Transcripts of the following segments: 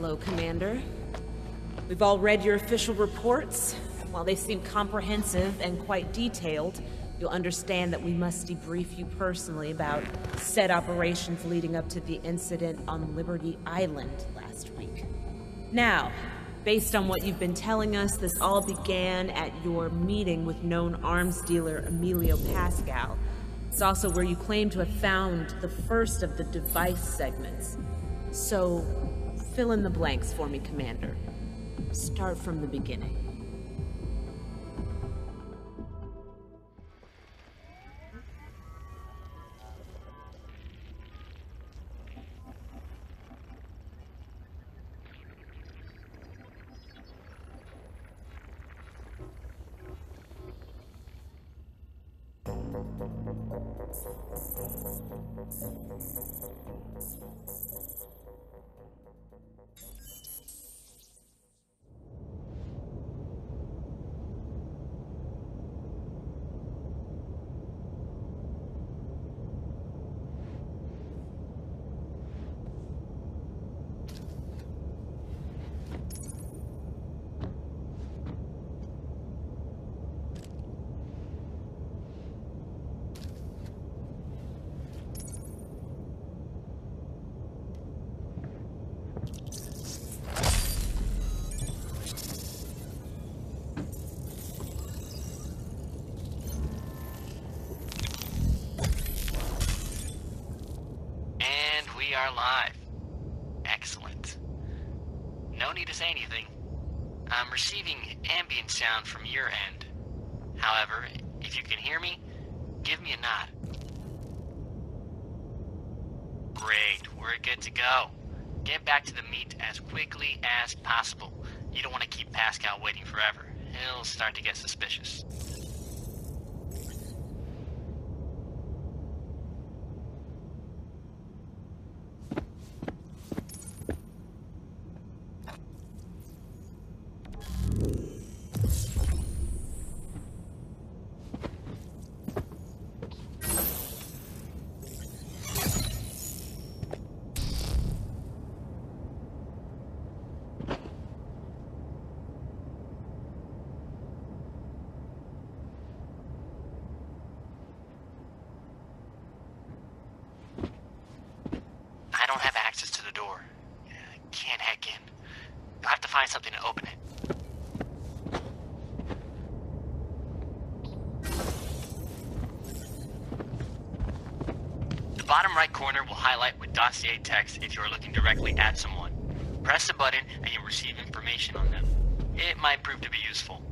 Hello, Commander. We've all read your official reports. While they seem comprehensive and quite detailed, you'll understand that we must debrief you personally about said operations leading up to the incident on Liberty Island last week. Now, based on what you've been telling us, this all began at your meeting with known arms dealer Emilio Pascal. It's also where you claim to have found the first of the device segments. So, fill in the blanks for me, Commander. Start from the beginning. We are live. Excellent. No need to say anything. I'm receiving ambient sound from your end. However, if you can hear me, give me a nod. Great, we're good to go. Get back to the meet as quickly as possible. You don't want to keep Pascal waiting forever. He'll start to get suspicious. I don't have access to the door. I can't hack in. You'll have to find something to open it. The bottom right corner will highlight with dossier text if you are looking directly at someone. Press the button and you'll receive information on them. It might prove to be useful.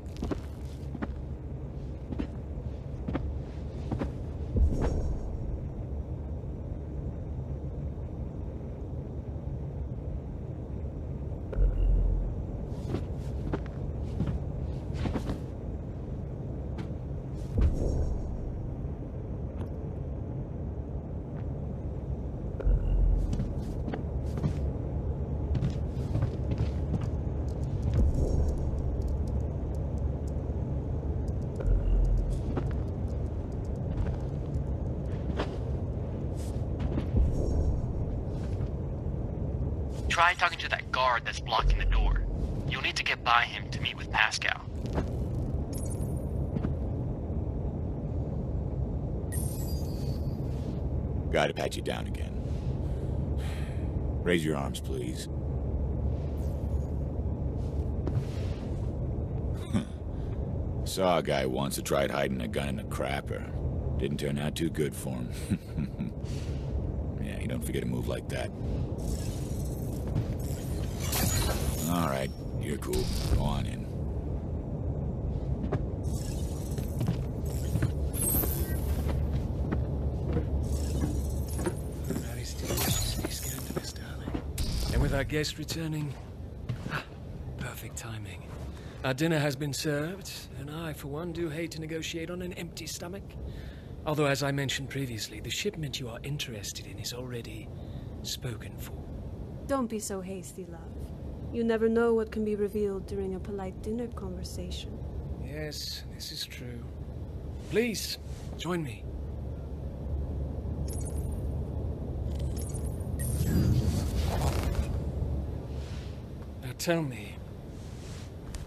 Try talking to that guard that's blocking the door. You'll need to get by him to meet with Pascal. Gotta pat you down again. Raise your arms, please. Saw a guy once that tried hiding a gun in a crapper. Didn't turn out too good for him. Yeah, you don't forget a move like that. All right, you're cool. Go on in. Very still. Be scared to this, darling. And with our guest returning, perfect timing. Our dinner has been served, and I, for one, do hate to negotiate on an empty stomach. Although, as I mentioned previously, the shipment you are interested in is already spoken for. Don't be so hasty, love. You never know what can be revealed during a polite dinner conversation. Yes, this is true. Please, join me. But tell me,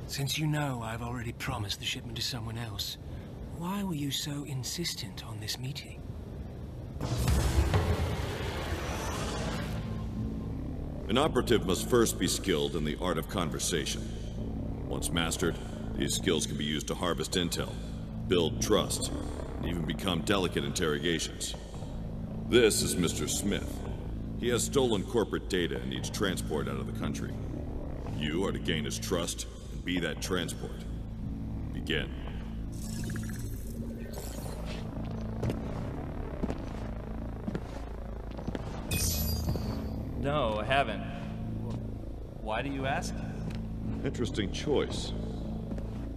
since you know I've already promised the shipment to someone else, why were you so insistent on this meeting? An operative must first be skilled in the art of conversation. Once mastered, these skills can be used to harvest intel, build trust, and even become delicate interrogations. This is Mr. Smith. He has stolen corporate data and needs transport out of the country. You are to gain his trust and be that transport. Begin. No, I haven't. Why do you ask? Interesting choice.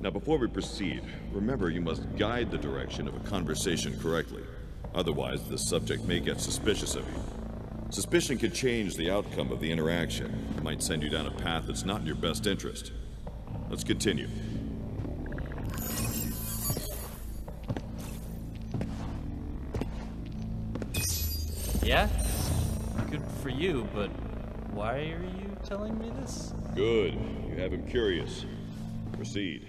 Now, before we proceed, remember you must guide the direction of a conversation correctly. Otherwise, the subject may get suspicious of you. Suspicion could change the outcome of the interaction. It might send you down a path that's not in your best interest. Let's continue. Yeah? Good for you, but why are you telling me this? Good. You have him curious. Proceed.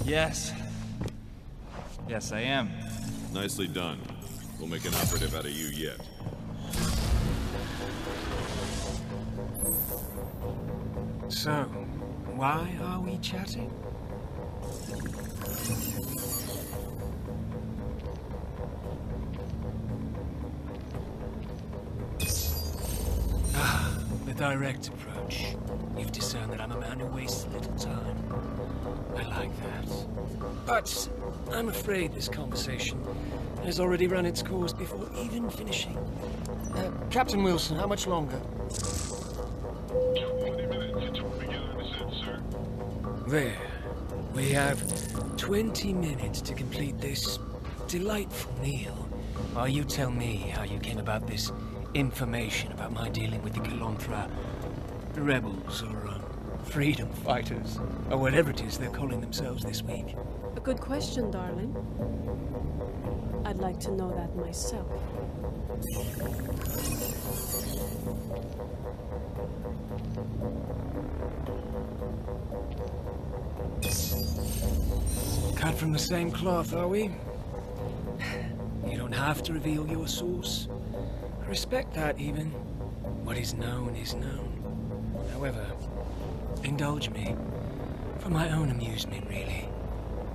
Yes. Yes, I am. Nicely done. We'll make an operative out of you yet. So, why are we chatting? The direct approach. You've discerned that I'm a man who wastes little time. I like that. But I'm afraid this conversation has already run its course before even finishing. Captain Wilson, how much longer? 20 minutes until we begin the descent, sir. There. We have 20 minutes to complete this delightful meal. While you tell me how you came about this information about my dealing with the Kilonthra rebels or freedom fighters, or whatever it is they're calling themselves this week. A good question, darling. I'd like to know that myself. Cut from the same cloth, are we? You don't have to reveal your source. I respect that, even. What is known is known. However, indulge me. For my own amusement, really.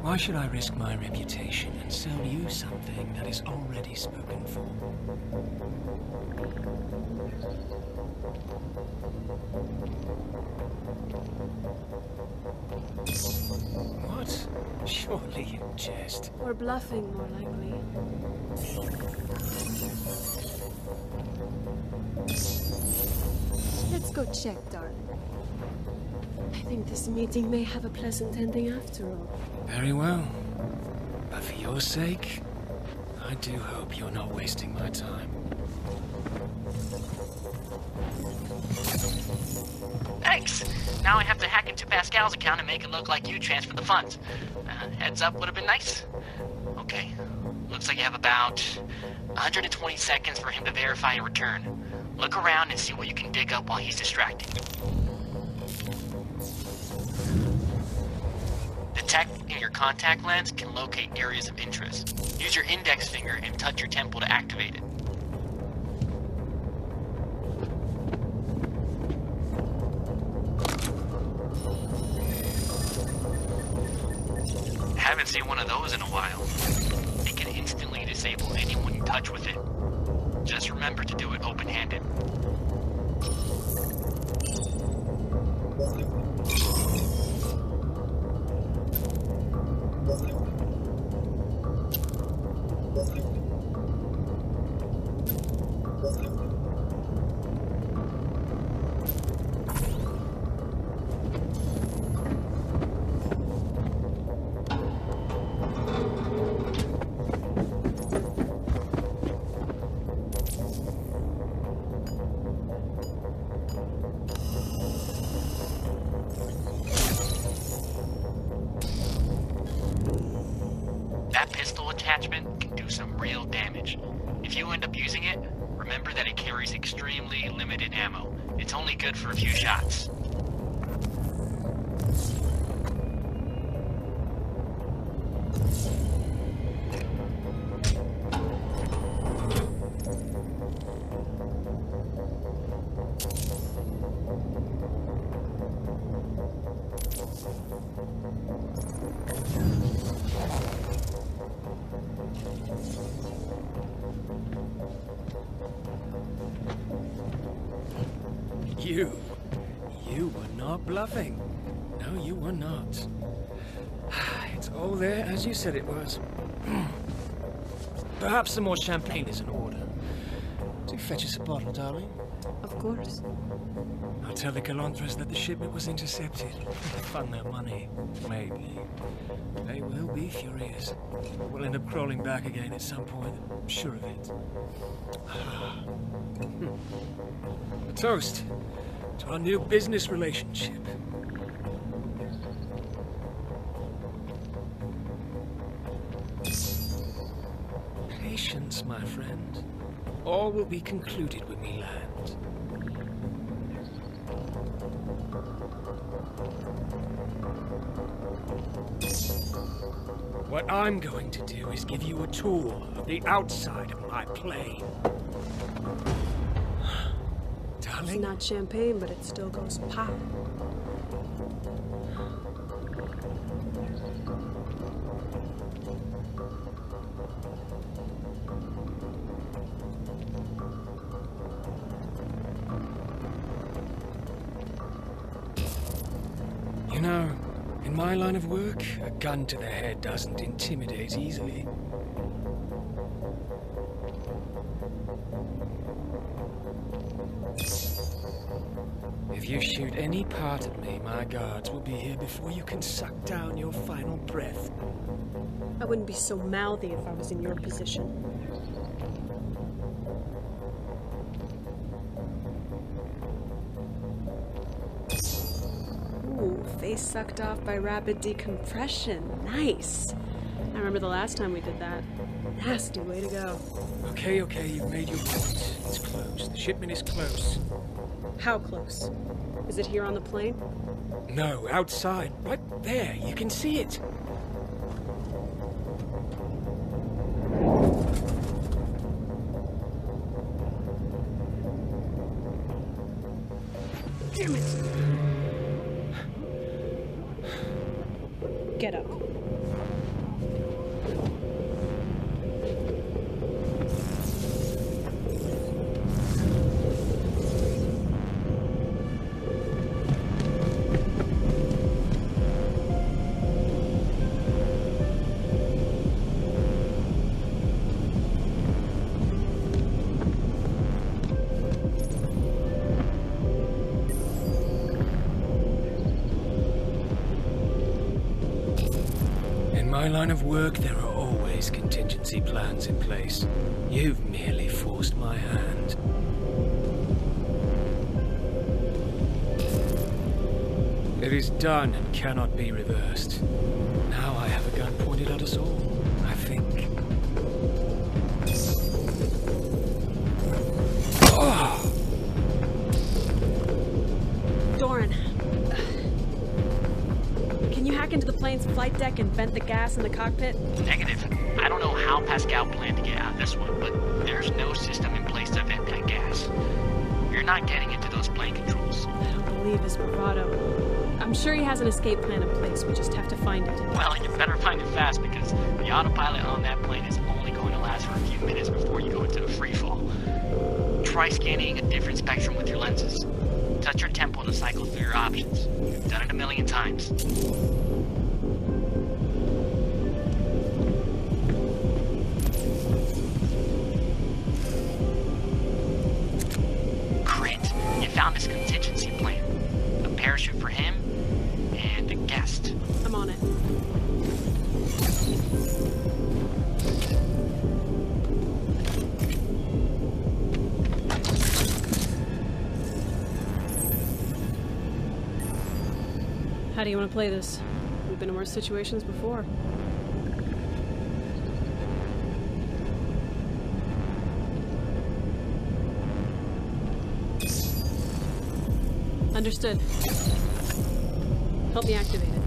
Why should I risk my reputation and sell you something that is already spoken for? What? Surely you jest. Or bluffing, more likely. Let's go check, darling. I think this meeting may have a pleasant ending after all. Very well. But for your sake, I do hope you're not wasting my time. Thanks. Now I have to hack into Pascal's account and make it look like you transferred the funds. Heads up would have been nice. Okay. Looks like you have about 120 seconds for him to verify and return. Look around and see what you can dig up while he's distracted. The tech in your contact lens can locate areas of interest. Use your index finger and touch your temple to activate it. Haven't seen one of those in a while. It can instantly disable anyone you touch with it. Just remember to do it open-handed. That pistol attachment can do some real damage. If you end up using it, remember that it carries extremely limited ammo. It's only good for a few shots. You were not bluffing. No, you were not. It's all there as you said it was. Perhaps some more champagne is in order. Do fetch us a bottle, darling. Of course. I'll tell the Galantras that the shipment was intercepted. Fund their money. Maybe. They will be furious. We'll end up crawling back again at some point. I'm sure of it. A toast to our new business relationship. Patience, my friend. All will be concluded when we land. What I'm going to do is give you a tour of the outside of my plane. It's Darling? not champagne, but it still goes pop. You know, in my line of work, a gun to the head doesn't intimidate easily. If you shoot any part of me, my guards will be here before you can suck down your final breath. I wouldn't be so mouthy if I was in your position. Ooh, face sucked off by rapid decompression. Nice. I remember the last time we did that. Nasty way to go. Okay, you've made your point. It's close. The shipment is close. How close? Is it here on the plane? No, outside. Right there. You can see it. Damn it! Get up. In my line of work, there are always contingency plans in place. You've merely forced my hand. It is done and cannot be reversed. Now I have a gun pointed at us all, I think. Oh! Doran. Can you hack into the plane's flight deck and vent the gas in the cockpit? Negative. I don't know how Pascal planned to get out of this one, but there's no system in place to vent that gas. You're not getting into those plane controls. I don't believe his bravado. I'm sure he has an escape plan in place. We just have to find it. Well, you better find it fast because the autopilot on that plane is only going to last for a few minutes before you go into the free fall. Try scanning a different spectrum with your lenses. Touch your temple to cycle through your options. You've done it a million times. Great. You found this contingency plan. A parachute for him and a guest. I'm on it. How do you want to play this? We've been in worse situations before. Understood. Help me activate it.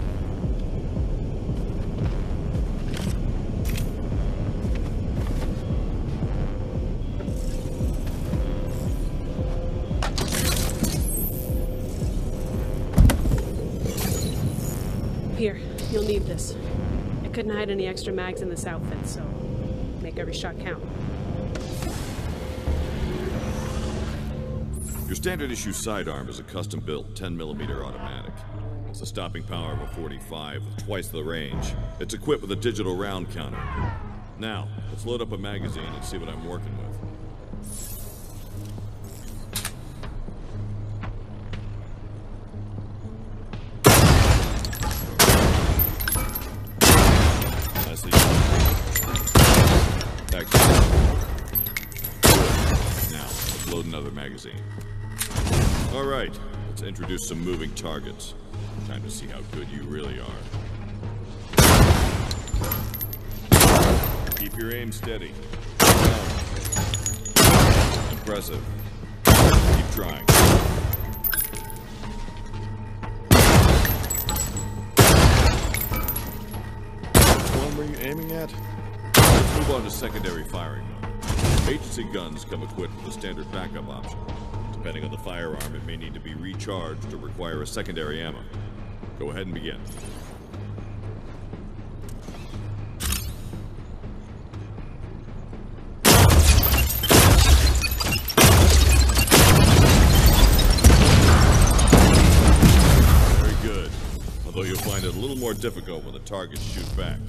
Here, you'll need this. I couldn't hide any extra mags in this outfit, so make every shot count. Your standard issue sidearm is a custom-built 10mm automatic. It's a stopping power of a 45 with twice the range. It's equipped with a digital round counter. Now, let's load up a magazine and see what I'm working with. Nicely done. Excellent. Good. Now, let's load another magazine. All right, let's introduce some moving targets. Time to see how good you really are. Keep your aim steady. Impressive. Keep trying. Which one were you aiming at? Let's move on to secondary firing mode. Agency guns come equipped with a standard backup option. Depending on the firearm, it may need to be recharged or require a secondary ammo. Go ahead and begin. Very good. Although you'll find it a little more difficult when the targets shoot back.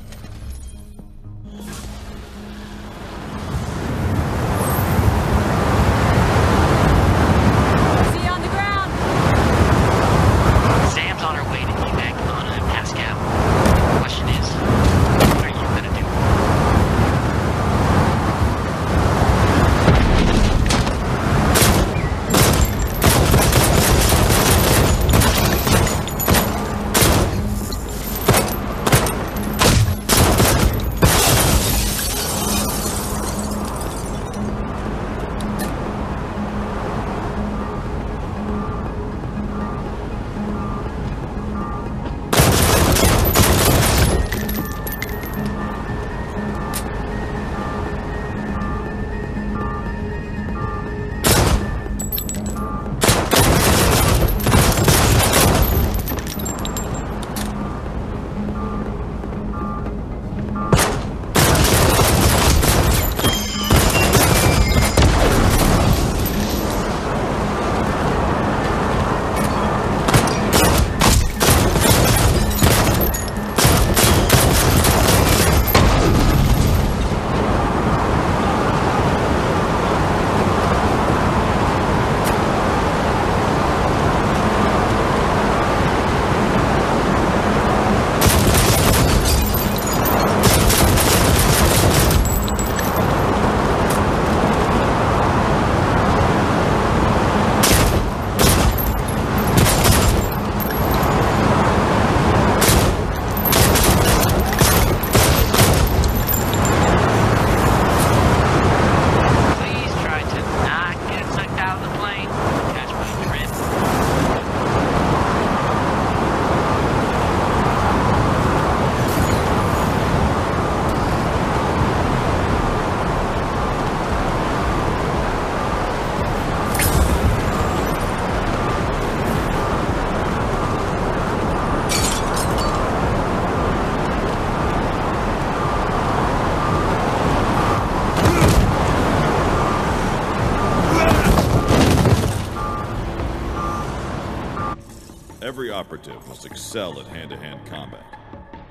Every operative must excel at hand-to-hand combat.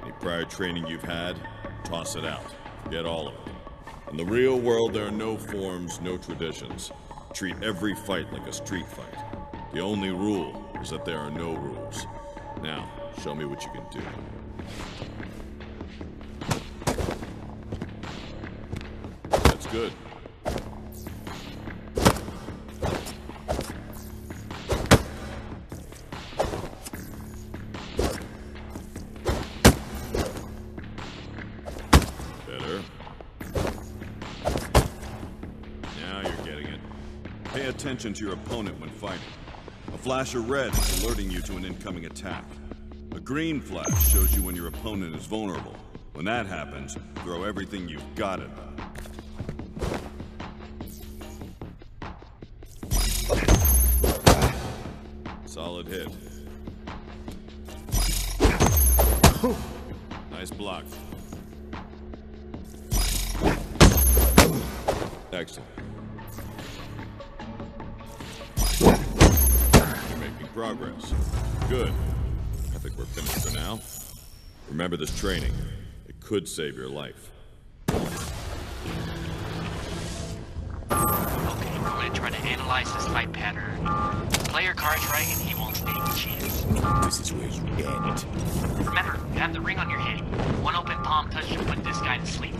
Any prior training you've had, toss it out. Forget all of it. In the real world, there are no forms, no traditions. Treat every fight like a street fight. The only rule is that there are no rules. Now, show me what you can do. That's good. Better. Now you're getting it. Pay attention to your opponent when fighting. A flash of red is alerting you to an incoming attack. A green flash shows you when your opponent is vulnerable. When that happens, throw everything you've got at them. Solid hit. Nice block. Excellent. You're making progress. Good. I think we're finished for now. Remember this training. It could save your life. Okay, I'm going to try to analyze this fight pattern. Play your cards right and he won't stand a chance. This is where you end. Remember, you have the ring on your head. One open palm touch should put this guy to sleep.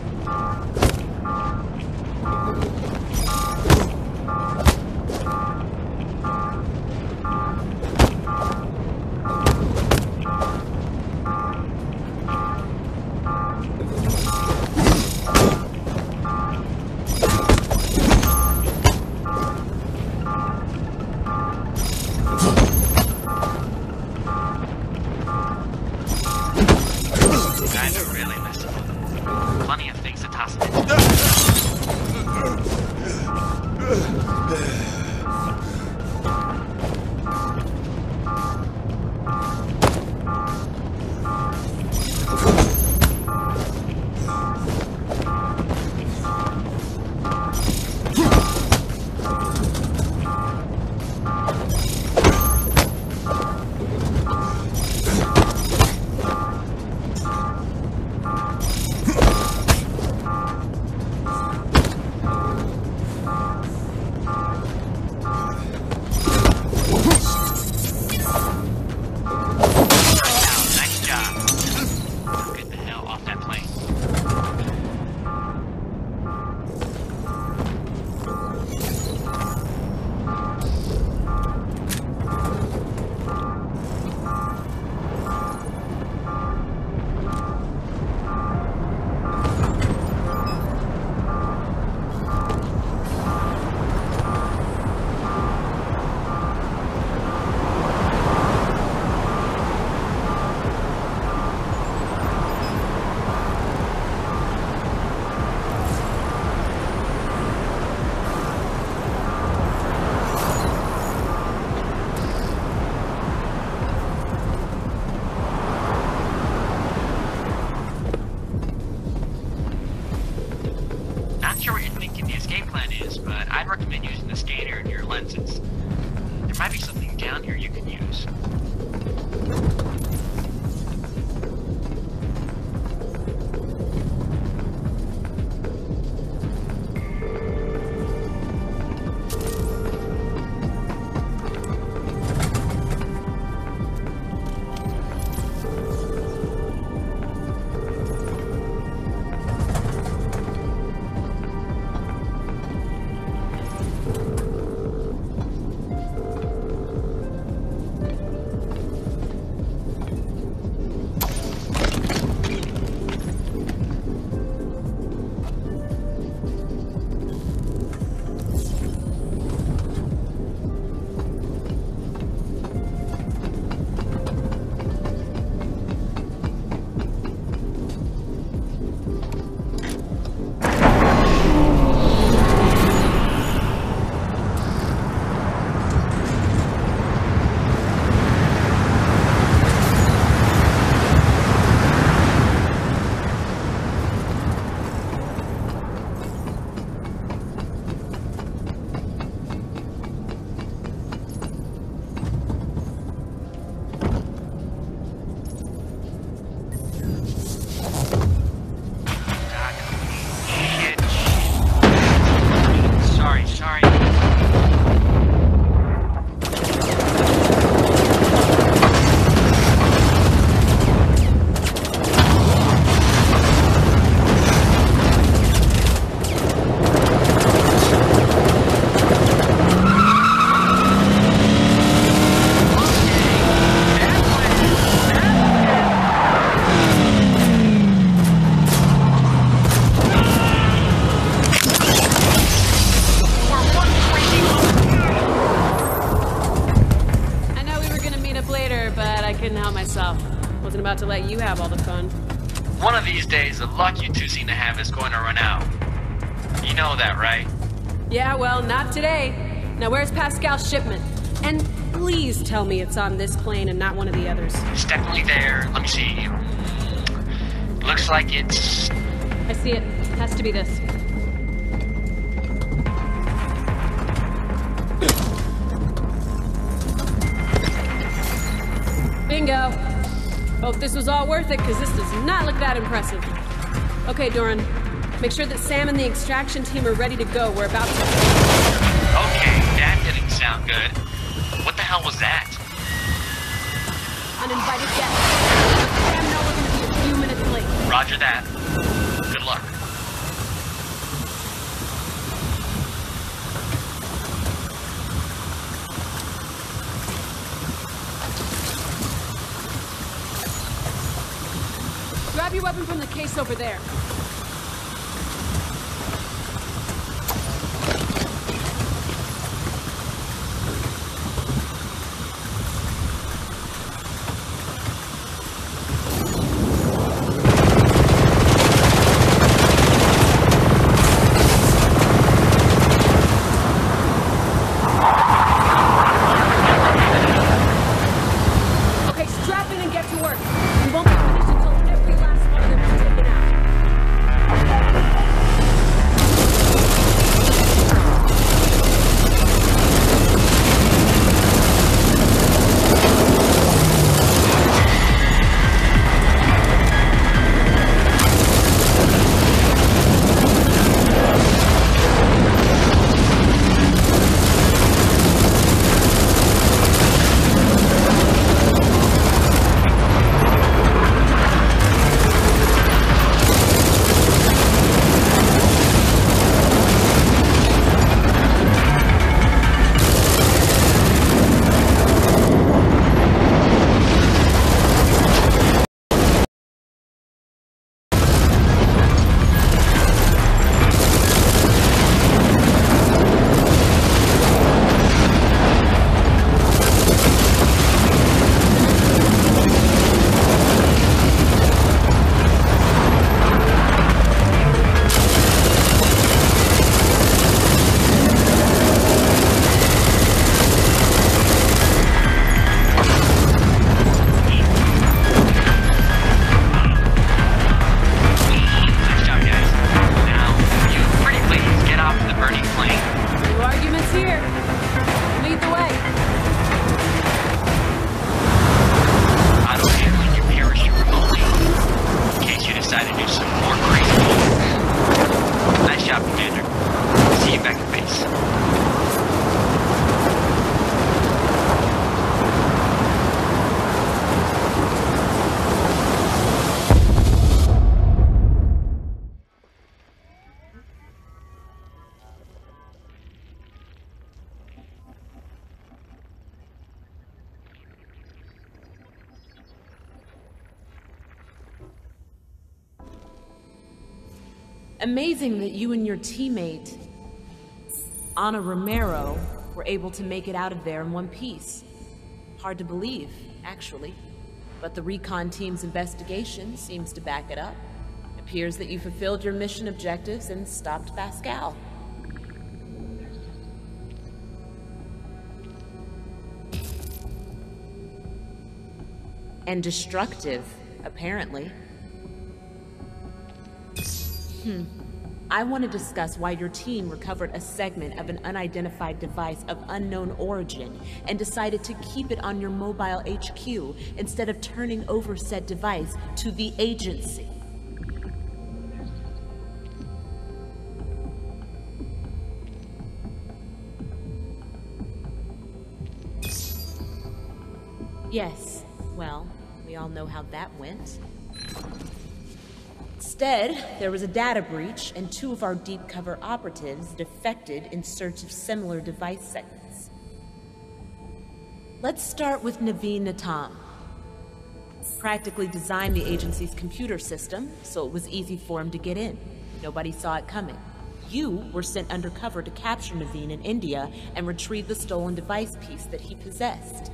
Guys are really messing with them. Plenty of things to toss them into. Not sure what you're thinking the escape plan is, but I'd recommend using the scanner and your lenses. There might be something down here you can use. have all the fun. One of these days, the luck you two seem to have is going to run out. You know that, right? Yeah, well, not today. Now where's Pascal's shipment? And please tell me it's on this plane and not one of the others. It's definitely there. Let me see. Looks like it's... I see it. Has to be this. Bingo. Hope this was all worth it, because this does not look that impressive. Okay, Doran. Make sure that Sam and the extraction team are ready to go. We're about to... Okay, that didn't sound good. What the hell was that? Uninvited guest. Sam, know we're gonna be a few minutes late. Roger that. Good luck. Grab your weapon from the case over there. Okay, strap in and get to work. We won't be finished until every last one of them is taken out. Nice job, guys. Now, you pretty please get off the burning plane. No arguments here. Lead the way. Auto handling your parachute remotely in case you decide to do some more crazy things. Nice job, Commander. See you back at base. Amazing that you and your teammate, Ana Romero, were able to make it out of there in one piece. Hard to believe, actually. But the recon team's investigation seems to back it up. It appears that you fulfilled your mission objectives and stopped Pascal. And destructive, apparently. I want to discuss why your team recovered a segment of an unidentified device of unknown origin and decided to keep it on your mobile HQ instead of turning over said device to the agency. Yes, well, we all know how that went. Instead, there was a data breach, and 2 of our deep cover operatives defected in search of similar device segments. Let's start with Naveen Natam. Practically designed the agency's computer system, so it was easy for him to get in. Nobody saw it coming. You were sent undercover to capture Naveen in India and retrieve the stolen device piece that he possessed.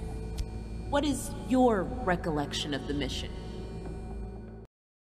What is your recollection of the mission?